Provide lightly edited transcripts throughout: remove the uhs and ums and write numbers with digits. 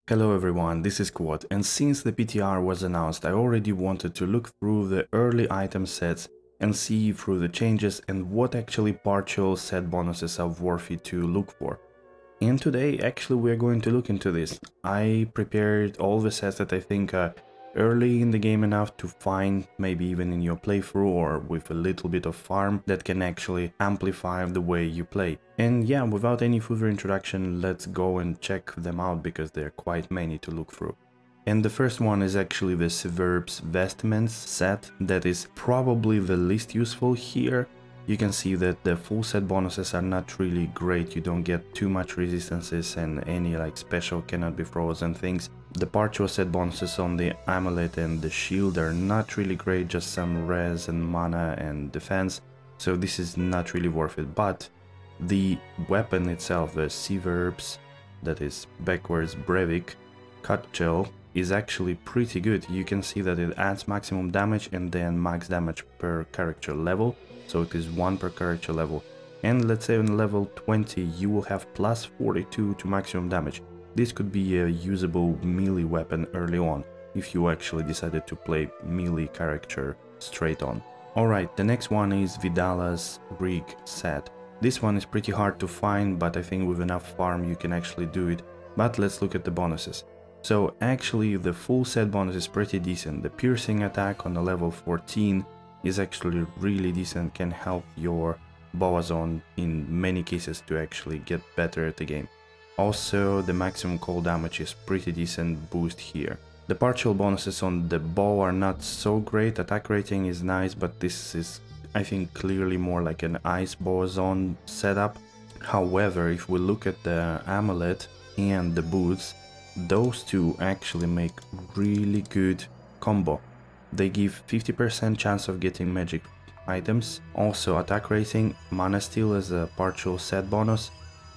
Hello everyone, this is Quad, and since the PTR was announced, I already wanted to look through the early item sets and see through the changes and what actually partial set bonuses are worthy to look for. And today actually we're going to look into this. I prepared all the sets that I think are early in the game enough to find, maybe even in your playthrough or with a little bit of farm, that can actually amplify the way you play. And yeah, without any further introduction, let's go and check them out because there are quite many to look through. And the first one is actually the Civerb's Vestments set. That is probably the least useful here. You can see that the full set bonuses are not really great, you don't get too much resistances and any like special cannot be frozen things. The partial set bonuses on the amulet and the shield are not really great, just some res and mana and defense, so this is not really worth it. But the weapon itself, the Civerb's, that is backwards Breivik cut gel, is actually pretty good. You can see that it adds maximum damage and then max damage per character level. So it is 1 per character level, and let's say on level 20 you will have plus 42 to maximum damage. This could be a usable melee weapon early on, if you actually decided to play melee character straight on. Alright, the next one is Vidala's Rig set. This one is pretty hard to find, but I think with enough farm you can actually do it. But let's look at the bonuses. So actually the full set bonus is pretty decent. The piercing attack on the level 14 is actually really decent, can help your Boazon in many cases to actually get better at the game. Also, the maximum cold damage is pretty decent boost here. The partial bonuses on the bow are not so great, attack rating is nice, but this is, I think, clearly more like an ice Boazon setup. However, if we look at the amulet and the boots, those two actually make really good combo. They give 50% chance of getting magic items, also attack rating, mana steal as a partial set bonus,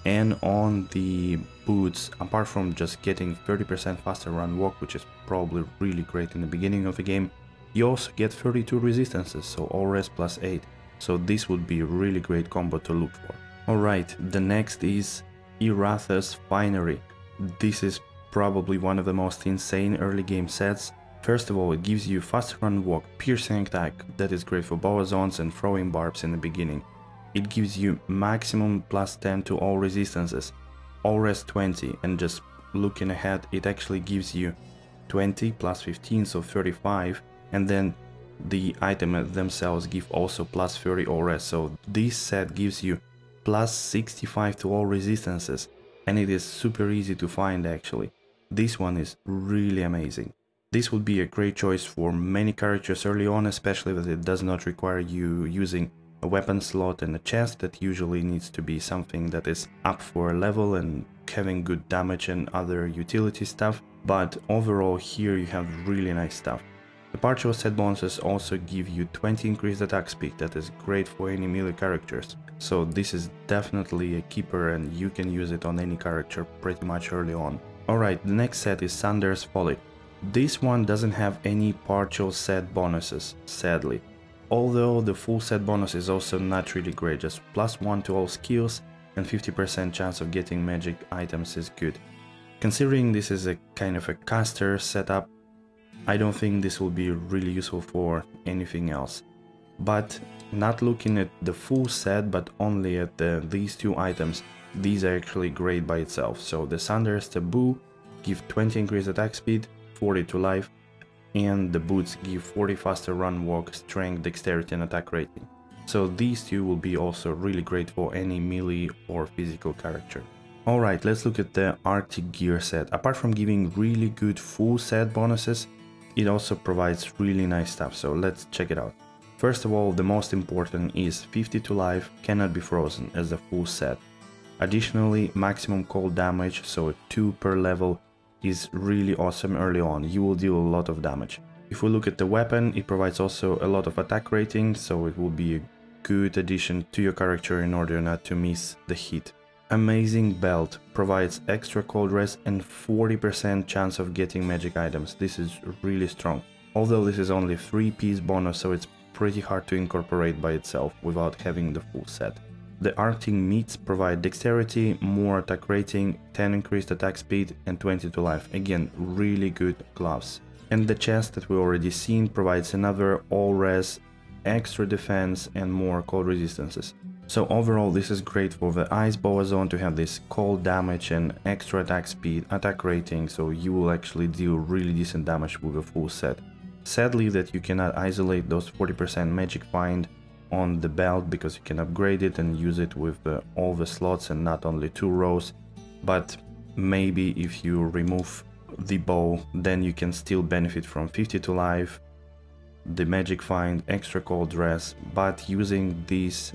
and on the boots, apart from just getting 30% faster run walk, which is probably really great in the beginning of the game, you also get 32 resistances, so all res plus 8, so this would be a really great combo to look for. Alright, the next is Iratha's Finery. This is probably one of the most insane early game sets. First of all, it gives you fast run walk, piercing attack, that is great for Boazons and throwing barbs in the beginning. It gives you maximum plus 10 to all resistances, all res 20, and just looking ahead, it actually gives you 20 plus 15, so 35, and then the item themselves give also plus 30 all res, so this set gives you plus 65 to all resistances, and it is super easy to find actually. This one is really amazing. This would be a great choice for many characters early on, especially that it does not require you using a weapon slot and a chest. That usually needs to be something that is up for a level and having good damage and other utility stuff. But overall here you have really nice stuff. The partial set bonuses also give you 20 increased attack speed, that is great for any melee characters. So this is definitely a keeper and you can use it on any character pretty much early on. Alright, the next set is Sunder's Folly. This one doesn't have any partial set bonuses, sadly. Although the full set bonus is also not really great, just plus 1 to all skills and 50% chance of getting magic items is good. Considering this is a kind of a caster setup, I don't think this will be really useful for anything else. But not looking at the full set, but only at these two items, these are actually great by itself. So the Sunder's Taboo give 20 increased attack speed, 40 to life, and the boots give 40 faster run walk, strength, dexterity and attack rating. So these two will be also really great for any melee or physical character. Alright, let's look at the Arctic Gear set. Apart from giving really good full set bonuses, it also provides really nice stuff, so let's check it out. First of all, the most important is 50 to life, cannot be frozen as the full set. Additionally, maximum cold damage, so 2 per level, is really awesome early on, you will deal a lot of damage. If we look at the weapon, it provides also a lot of attack rating, so it will be a good addition to your character in order not to miss the hit. Amazing Belt provides extra cold res and 40% chance of getting magic items. This is really strong. Although this is only 3-piece bonus, so it's pretty hard to incorporate by itself without having the full set. The Arctic meats provide dexterity, more attack rating, 10 increased attack speed and 20 to life. Again, really good gloves. And the chest that we already seen provides another all res, extra defense and more cold resistances. So overall this is great for the ice boa zone to have this cold damage and extra attack speed, attack rating, so you will actually deal really decent damage with a full set. Sadly that you cannot isolate those 40% magic find on the belt because you can upgrade it and use it with all the slots and not only 2 rows, but maybe if you remove the bow then you can still benefit from 50 to life, the magic find, extra cold dress, but using these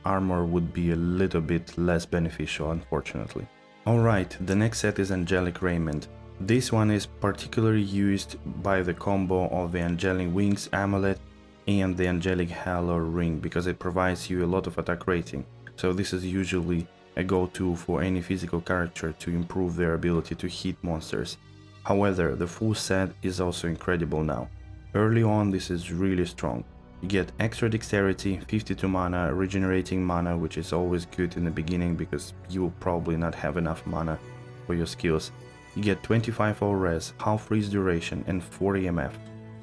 armor would be a little bit less beneficial, unfortunately. Alright, the next set is Angelic Rainment. This one is particularly used by the combo of the Angelic Wings Amulet and the Angelic Halo Ring because it provides you a lot of attack rating. So this is usually a go-to for any physical character to improve their ability to hit monsters. However, the full set is also incredible now. Early on this is really strong. You get extra dexterity, 52 mana, regenerating mana, which is always good in the beginning because you will probably not have enough mana for your skills. You get 25 all res, half freeze duration and 40 MF.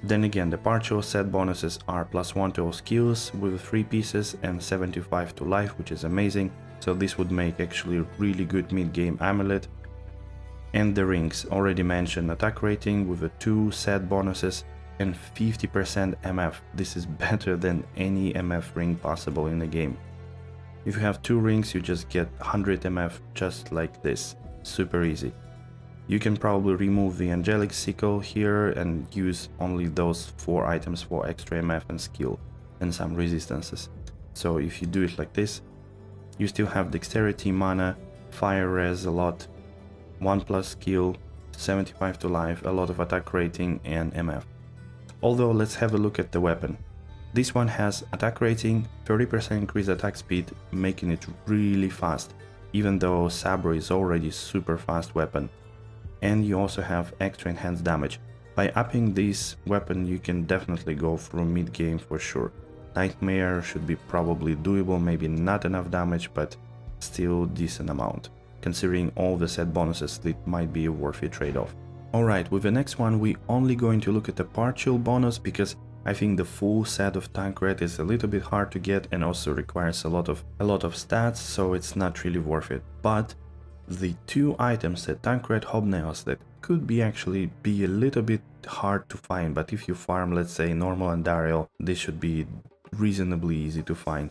Then again, the partial set bonuses are +1 to all skills with 3 pieces and 75 to life, which is amazing. So this would make actually a really good mid-game amulet. And the rings, already mentioned, attack rating with the 2 set bonuses and 50% MF. This is better than any MF ring possible in the game. If you have 2 rings you just get 100 MF just like this, super easy. You can probably remove the Angelic Sickle here and use only those 4 items for extra MF and skill and some resistances. So if you do it like this, you still have dexterity, mana, fire res a lot, 1+ skill, 75 to life, a lot of attack rating and MF. Although let's have a look at the weapon. This one has attack rating, 30% increased attack speed, making it really fast, even though Sabre is already super fast weapon. And you also have extra enhanced damage. By upping this weapon you can definitely go through mid game for sure. Nightmare should be probably doable, maybe not enough damage, but still decent amount. Considering all the set bonuses, it might be a worthy trade-off. Alright, with the next one we only going to look at the partial bonus because I think the full set of Tancred is a little bit hard to get and also requires a lot of stats, so it's not really worth it. But the 2 items that Tancred hobnails that could be actually be a little bit hard to find, but if you farm, let's say, normal and Daryl, this should be reasonably easy to find.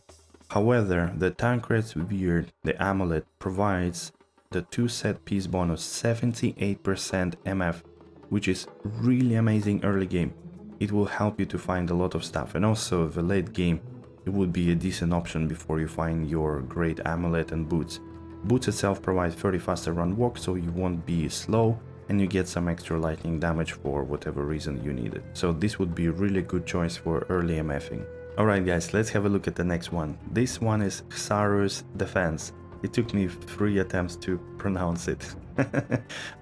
However, the Tancred's Weird, the amulet, provides the 2 set piece bonus 78% MF, which is really amazing early game. It will help you to find a lot of stuff, and also the late game it would be a decent option before you find your great amulet and boots. Boots itself provide 30 faster run walk, so you won't be slow and you get some extra lightning damage for whatever reason you need it. So this would be a really good choice for early MFing. Alright guys, let's have a look at the next one. This one is Hsarus Defense. It took me 3 attempts to pronounce it.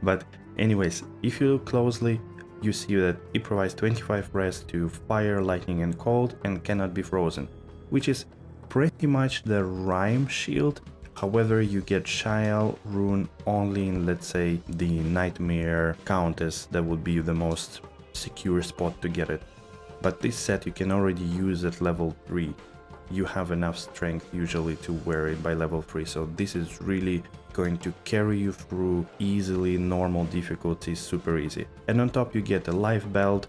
But anyways, if you look closely, you see that it provides 25 res to fire, lightning and cold and cannot be frozen, which is pretty much the Rhyme shield. However, you get Shile rune only in, let's say, the Nightmare Countess. That would be the most secure spot to get it. But this set you can already use at level 3. You have enough strength usually to wear it by level 3, so this is really going to carry you through easily normal difficulties, super easy. And on top you get a life belt,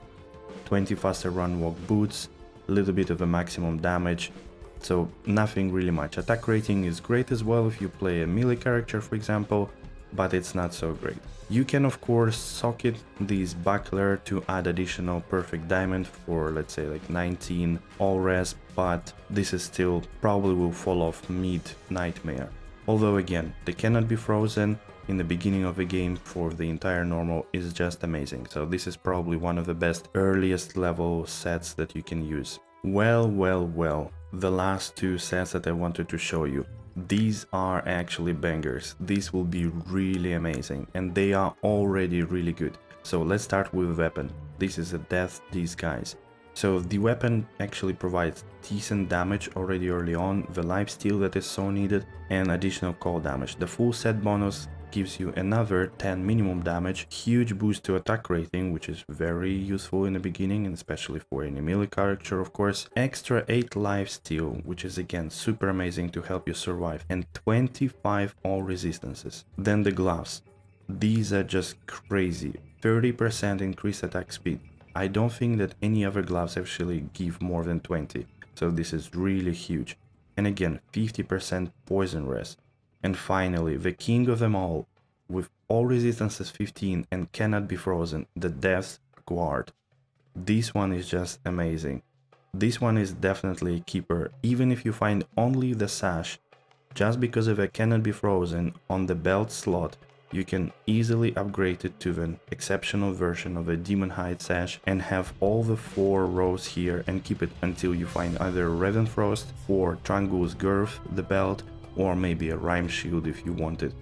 20 faster run walk boots, a little bit of a maximum damage, so nothing really much. Attack rating is great as well if you play a melee character, for example, but it's not so great. You can of course socket this buckler to add additional perfect diamond for, let's say, like 19 all res, but this is still probably will fall off mid Nightmare. Although again, they cannot be frozen in the beginning of the game for the entire normal is just amazing. So this is probably one of the best earliest level sets that you can use. Well, the last 2 sets that I wanted to show you. These are actually bangers. These will be really amazing and they are already really good. So let's start with weapon. This is a Death Disguise. So the weapon actually provides decent damage already early on, the lifesteal that is so needed, and additional cold damage. The full set bonus gives you another 10 minimum damage, huge boost to attack rating, which is very useful in the beginning, and especially for any melee character, of course. Extra 8 lifesteal, which is again super amazing to help you survive, and 25 all resistances. Then the gloves. These are just crazy. 30% increased attack speed. I don't think that any other gloves actually give more than 20, so this is really huge. And again, 50% poison res. And finally, the king of them all, with all resistances 15 and cannot be frozen, the Death Guard. This one is just amazing. This one is definitely a keeper, even if you find only the sash. Just because of a cannot be frozen on the belt slot, you can easily upgrade it to an exceptional version of a Demon Hide sash and have all the 4 rows here and keep it until you find either Ravenfrost or Trangul's Girth, the belt, or maybe a Rhyme Shield if you want it.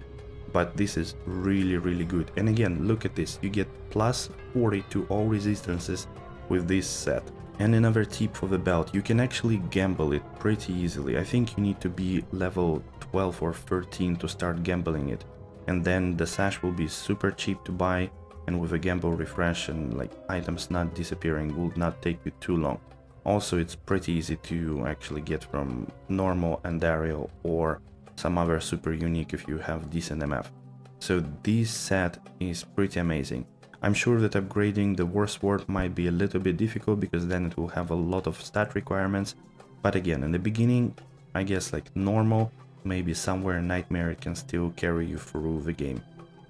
But this is really good. And again, look at this, you get plus 40 to all resistances with this set. And another tip for the belt, you can actually gamble it pretty easily. I think you need to be level 12 or 13 to start gambling it. And then the sash will be super cheap to buy, and with a gamble refresh and like items not disappearing will not take you too long. Also, it's pretty easy to actually get from normal Andariel or some other super unique if you have decent MF. So this set is pretty amazing. I'm sure that upgrading the War Sword might be a little bit difficult because then it will have a lot of stat requirements, but again, in the beginning, I guess like normal, maybe somewhere Nightmare it can still carry you through the game,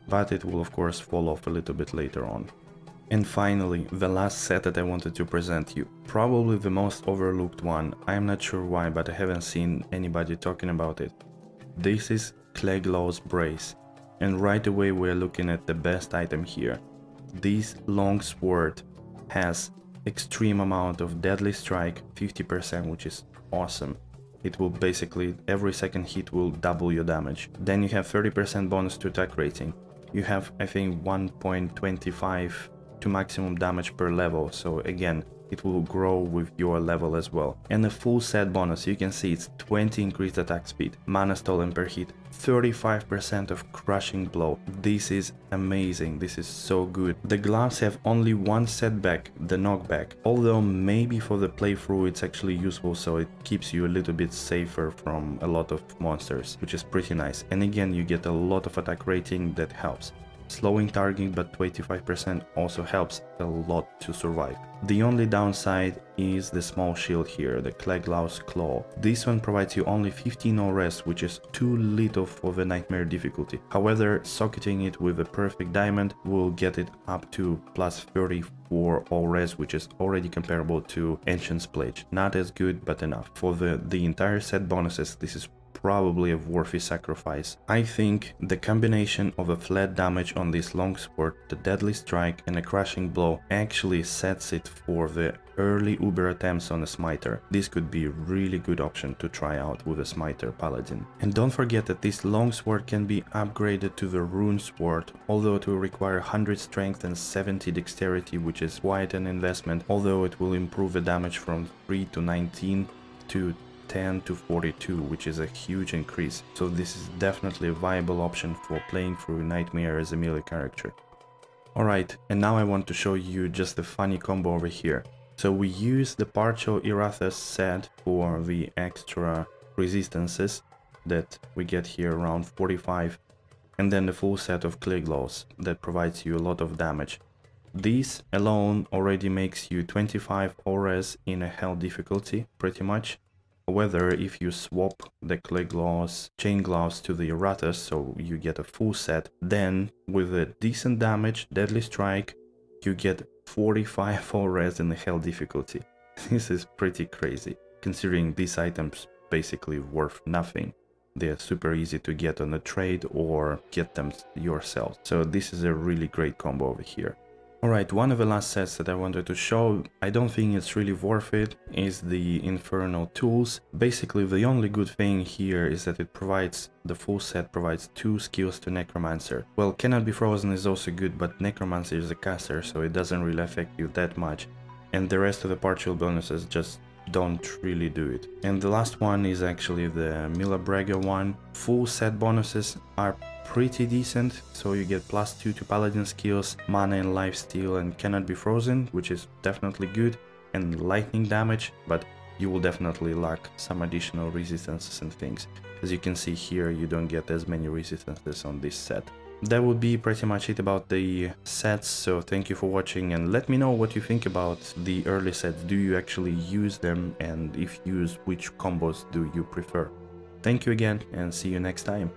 but it will of course fall off a little bit later on. And finally, the last set that I wanted to present you, probably the most overlooked one. I'm not sure why, but I haven't seen anybody talking about it. This is Cleglaw's Brace, and right away we're looking at the best item here. This long sword has extreme amount of deadly strike, 50%, which is awesome. It will basically, every second hit will double your damage. Then you have 30% bonus to attack rating. You have, I think, 1.25 to maximum damage per level, so again, it will grow with your level as well. And the full set bonus, you can see it's 20 increased attack speed, mana stolen per hit, 35% of crushing blow. This is amazing, this is so good. The gloves have only one setback, the knockback, although maybe for the playthrough it's actually useful, so it keeps you a little bit safer from a lot of monsters, which is pretty nice. And again, you get a lot of attack rating that helps. Slowing targeting, but 25% also helps a lot to survive. The only downside is the small shield here, the Cleglaw's Claw. This one provides you only 15 all res, which is too little for the Nightmare difficulty. However, socketing it with a perfect diamond will get it up to plus 34 all res, which is already comparable to Ancient's Pledge. Not as good, but enough. For the entire set bonuses, this is probably a worthy sacrifice. I think the combination of a flat damage on this longsword, the deadly strike and a crushing blow actually sets it for the early Uber attempts on a smiter. This could be a really good option to try out with a smiter paladin. And don't forget that this longsword can be upgraded to the rune sword, although it will require 100 strength and 70 dexterity, which is quite an investment, although it will improve the damage from 3 to 19 to 10 to 42, which is a huge increase. So this is definitely a viable option for playing through Nightmare as a melee character. Alright, and now I want to show you just a funny combo over here. So we use the partial Iratha set for the extra resistances that we get here, around 45, and then the full set of Cleglaws that provides you a lot of damage. This alone already makes you 25 ores in a hell difficulty, pretty much. However, if you swap the Cleglaws, Chain Gloves to the Iratha, so you get a full set, then with a decent damage, deadly strike, you get 45 full res in the hell difficulty. This is pretty crazy, considering these items basically worth nothing. They're super easy to get on a trade or get them yourself. So this is a really great combo over here. Alright, one of the last sets that I wanted to show, I don't think it's really worth it, is the Infernal Tools. Basically, the only good thing here is that it provides, the full set provides 2 skills to Necromancer. Well, Cannot Be Frozen is also good, but Necromancer is a caster, so it doesn't really affect you that much. and the rest of the partial bonuses just don't really do it. And the last one is actually the Milabrega one. Full set bonuses are pretty decent, so you get +2 to paladin skills, mana and lifesteal, and cannot be frozen, which is definitely good, and lightning damage, but you will definitely lack some additional resistances and things. As you can see here, you don't get as many resistances on this set. That would be pretty much it about the sets, so thank you for watching, and let me know what you think about the early sets. Do you actually use them, and if used, which combos do you prefer? Thank you again, and see you next time.